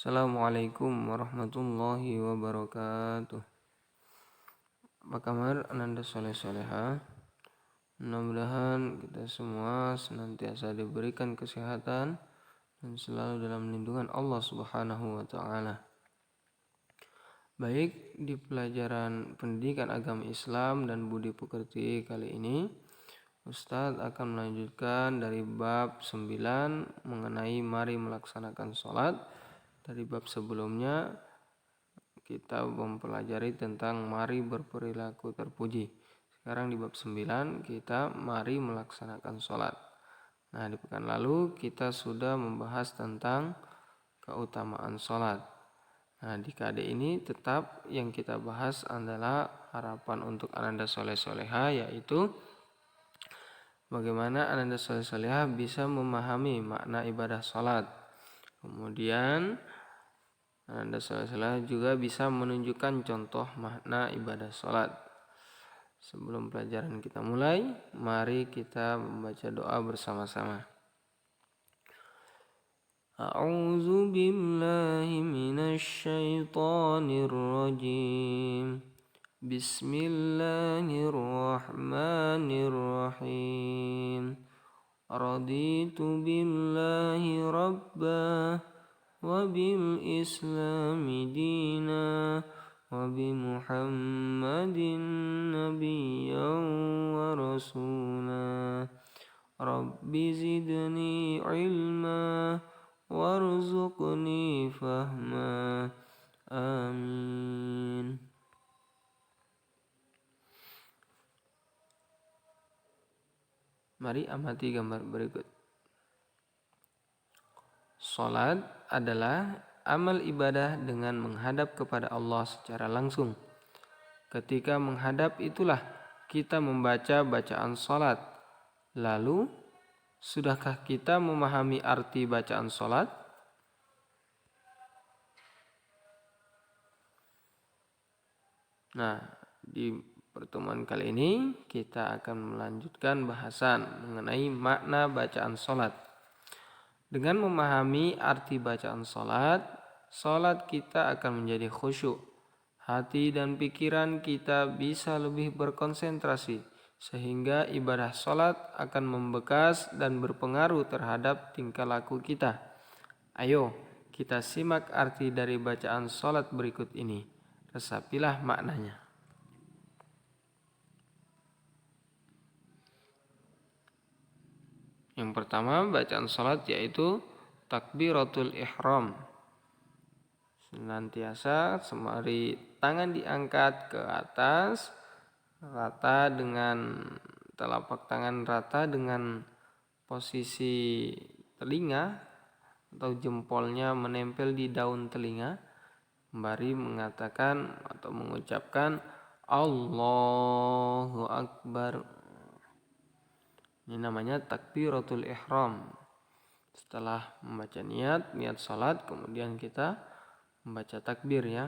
Assalamualaikum warahmatullahi wabarakatuh. Apa kabar Ananda Soleh Soleha? Mudah-mudahan kita semua senantiasa diberikan kesehatan dan selalu dalam lindungan Allah Subhanahu wa taala. Baik, di pelajaran pendidikan agama Islam dan budi pekerti kali ini Ustadz akan melanjutkan dari bab 9 mengenai mari melaksanakan sholat. Dari bab sebelumnya kita mempelajari tentang mari berperilaku terpuji. Sekarang di bab 9 kita mari melaksanakan sholat. Nah, di pekan lalu kita sudah membahas tentang keutamaan sholat. Nah, di KD ini tetap yang kita bahas adalah harapan untuk Ananda Soleh Soleha, yaitu bagaimana Ananda Soleh Soleha bisa memahami makna ibadah sholat. Kemudian Ananda Soleh Soleha juga bisa menunjukkan contoh makna ibadah sholat. Sebelum pelajaran kita mulai, mari kita membaca doa bersama-sama. A'udzu billahi minasy syaithanir rajim. Bismillahirrahmanirrahim. Raditu billahi rabbah wa bil islami dina wa bi muhammadin nabiyyan wa rasula. Rabbi zidni ilma warzuqni fahma. Amin. Mari amati gambar berikut. Salat adalah amal ibadah dengan menghadap kepada Allah secara langsung. Ketika menghadap itulah kita membaca bacaan salat. Lalu, sudahkah kita memahami arti bacaan salat? Nah, di pertemuan kali ini kita akan melanjutkan bahasan mengenai makna bacaan salat. Dengan memahami arti bacaan salat, salat kita akan menjadi khusyuk. Hati dan pikiran kita bisa lebih berkonsentrasi, sehingga ibadah salat akan membekas dan berpengaruh terhadap tingkah laku kita. Ayo, kita simak arti dari bacaan salat berikut ini. Resapilah maknanya. Yang pertama, bacaan salat yaitu takbiratul ihram. Senantiasa semari tangan diangkat ke atas, rata dengan telapak tangan rata dengan posisi telinga atau jempolnya menempel di daun telinga, sembari mengatakan atau mengucapkan Allahu Akbar. Ini namanya takbiratul ihram. Setelah membaca niat salat, kemudian kita membaca takbir ya.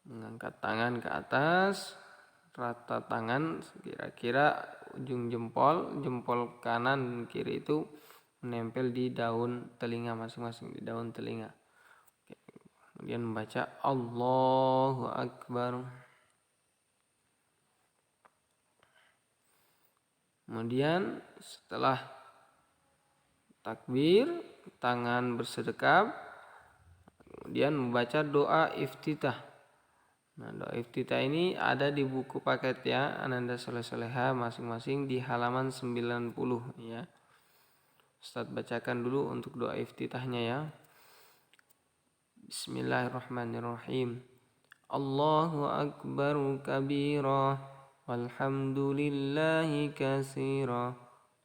Mengangkat tangan ke atas, rata tangan kira-kira ujung jempol kanan dan kiri itu menempel di daun telinga masing-masing, di daun telinga. Kemudian membaca Allahu Akbar. Kemudian setelah takbir, tangan bersedekap, kemudian membaca doa iftitah. Nah, doa iftitah ini ada di buku paket ya, Ananda Soleh Soleha masing-masing di halaman 90 ya. Ustadz bacakan dulu untuk doa iftitahnya ya. Bismillahirrahmanirrahim. Allahu Akbar kabira walhamdulillahi katsira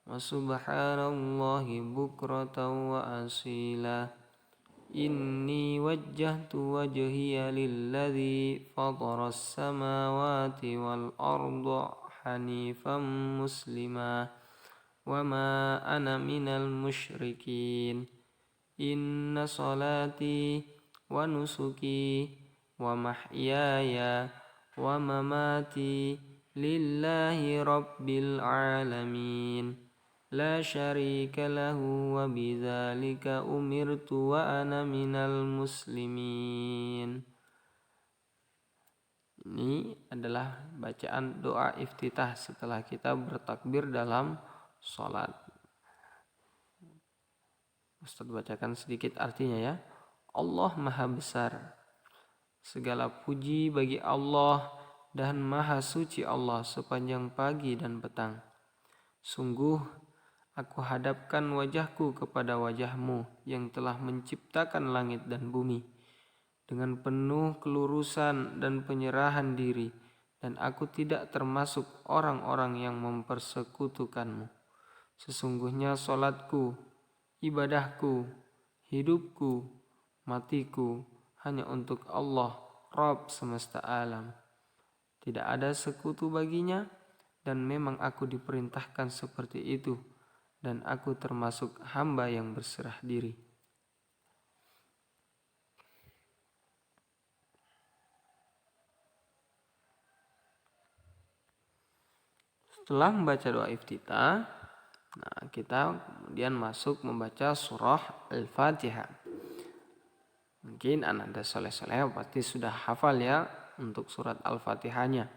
wa subhanallahi bukratan wa asila. Inni wajjahtu wajhiya lilladzi fataras samawati wal arda hanifan muslima wa ma ana minal musyrikin. Inna salati wa nusuki wa mahyaya wa mamati lillahi rabbil alamin. لا شريك له وبذلك أمرت وأنا من المسلمين. Ini adalah bacaan doa iftitah setelah kita bertakbir dalam sholat. Ustaz bacakan sedikit artinya ya. Allah Maha Besar. Segala puji bagi Allah dan Maha Suci Allah sepanjang pagi dan petang. Sungguh aku hadapkan wajahku kepada wajahmu yang telah menciptakan langit dan bumi dengan penuh kelurusan dan penyerahan diri, dan aku tidak termasuk orang-orang yang mempersekutukanmu. Sesungguhnya solatku, ibadahku, hidupku, matiku hanya untuk Allah, Rabb semesta alam. Tidak ada sekutu baginya, dan memang aku diperintahkan seperti itu, dan aku termasuk hamba yang berserah diri. Setelah membaca doa iftitah, kita kemudian masuk membaca surah Al-Fatihah. Mungkin Ananda soleh-soleh pasti sudah hafal ya untuk surat Al-Fatihahnya.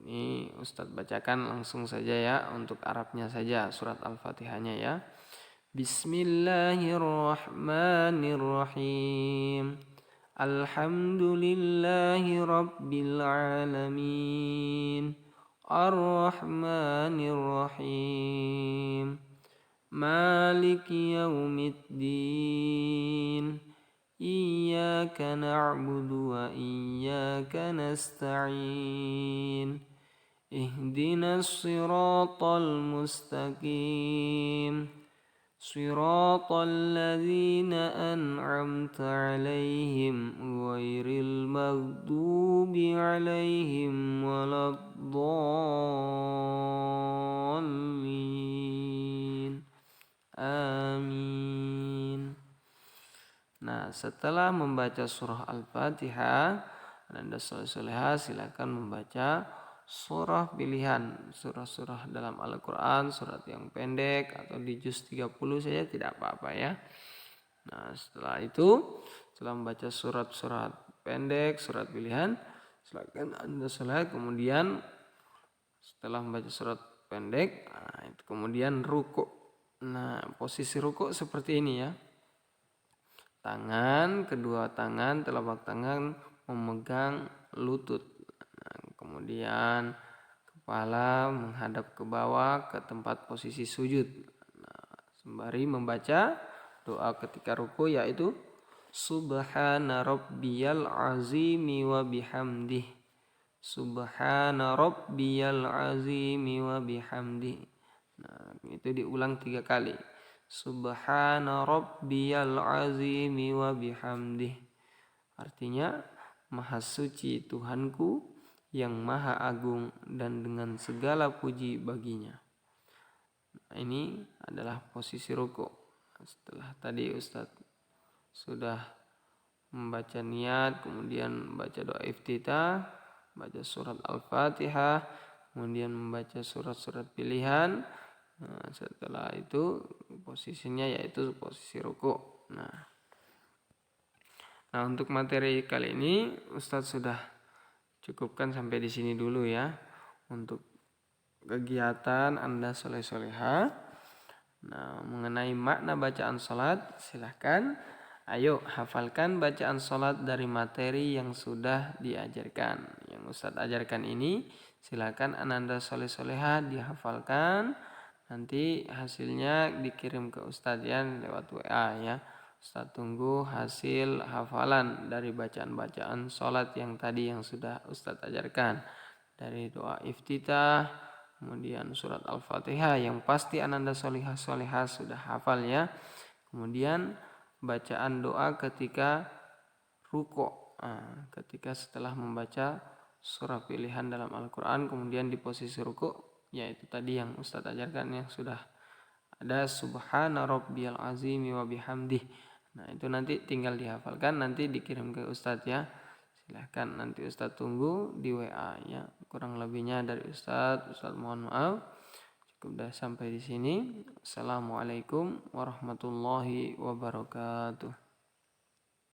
Ini Ustadz bacakan langsung saja ya, untuk Arabnya saja surat Al-Fatihahnya ya. Bismillahirrahmanirrahim. Alhamdulillahi Rabbil Alamin. Ar-Rahmanir-Rahim. Maliki Yaumiddin. Iyyaka na'budu wa iyyaka nasta'in. Ihdinas siratal mustaqim. Siratal ladzina an'amta 'alaihim ghairil maghdubi 'alaihim waladdallin. Amin. Nah, setelah membaca surah Al-Fatihah, Anda soleh-solehah silakan membaca surah pilihan, surah-surah dalam Al-Quran, surat yang pendek atau di juz 30 saja tidak apa-apa ya. Nah, setelah itu, setelah membaca surat-surat pendek, surat pilihan, silakan Anda soleh. Kemudian setelah membaca surat pendek, itu kemudian ruku'. Nah, posisi ruku' seperti ini ya. Kedua tangan, telapak tangan memegang lutut. Kemudian kepala menghadap ke bawah ke tempat posisi sujud. Sembari membaca doa ketika ruku, yaitu Subhana rabbiyal azimi wa bihamdih. Subhana rabbiyal azimi wa bihamdih. Nah, itu diulang 3 kali. Subhana rabbiyal azimi wa bihamdih. Artinya, Maha suci Tuhanku yang maha agung dan dengan segala puji baginya. Nah, ini adalah posisi ruku'. Setelah tadi Ustadz sudah membaca niat, kemudian membaca doa iftitah, baca surat Al-Fatihah, kemudian membaca surat-surat pilihan. Nah, setelah itu posisinya yaitu posisi ruku'. Nah, untuk materi kali ini Ustadz sudah cukupkan sampai di sini dulu ya. Untuk kegiatan Anda soleh-solehah. Nah, mengenai makna bacaan salat, silahkan ayo hafalkan bacaan salat dari materi yang sudah diajarkan. Yang Ustadz ajarkan ini silahkan Anda soleh-solehah dihafalkan. Nanti hasilnya dikirim ke Ustadz ya lewat WA ya. Ustadz tunggu hasil hafalan dari bacaan-bacaan sholat yang tadi yang sudah Ustadz ajarkan. Dari doa iftitah, kemudian surat Al-Fatihah yang pasti Ananda solihah-solihah sudah hafal ya. Kemudian bacaan doa ketika ruku'. Ketika setelah membaca surah pilihan dalam Al-Quran, kemudian di posisi ruku', yaitu tadi yang Ustadz ajarkan yang sudah ada Subhana rabbiyal azimi wa bihamdih. Nah, itu nanti tinggal dihafalkan, nanti dikirim ke Ustadz ya. Silahkan nanti Ustadz tunggu di WA ya. Kurang lebihnya dari Ustadz mohon maaf. Udah sampai di sini. Assalamualaikum warahmatullahi wabarakatuh.